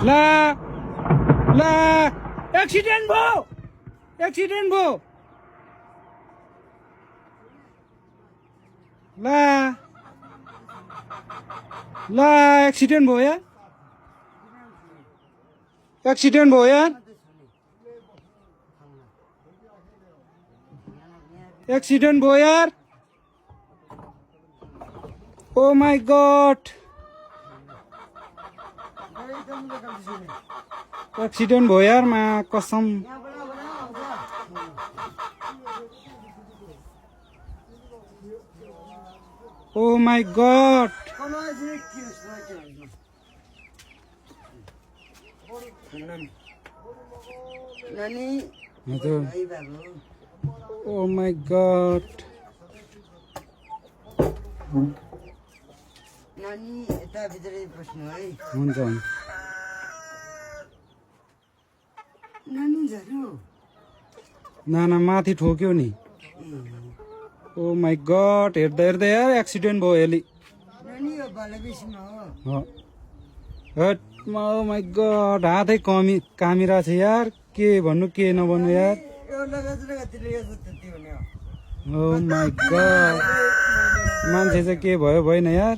ला ला एक्सिडेन्ट भयो ला ला एक्सिडेन्ट भयो यार एक्सिडेन्ट भयो यार ओ माय गॉड एक्सिडेन्ट भयो यार मा कसम oh my God oh my God नानी यता भित्रै बस्नु है हुन्छ नानी झर्यो नाना माथि ठोक्यो नि ओ माय गॉड हेर्दा हेर्दा यार एक्सिडेन्ट भयो यसले नानी यो बाले बेसीमा हो हट ओ माय गॉड हातै कामिरा छ यार के भन्नु के नभन्नु यार यो लगातिर कतिले यो त्यति हुने ओ माय गॉड मान्छे चाहिँ के भयो भएन यार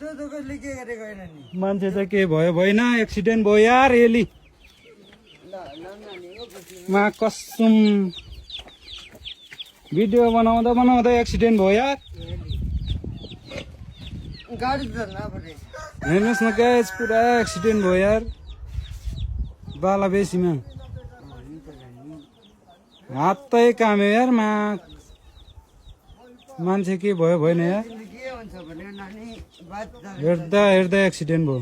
त्यो त कसले के गरेको होइन नि मान्छे चाहिँ के भयो भएन एक्सिडेन्ट भयो यार यसले ल नानी हो मा कसम भिडियो बनाउँदा एक्सिडेन्ट भयो यार गाडी धर्न परे हेर्नुहोस् न गाइस पुरा एक्सिडेन्ट भयो यार बाला बेसीमा हातै काम्यो यार मान्छे के भयो भएन यार के हुन्छ भने नानी बात हेर्दा एक्सिडेन्ट भयो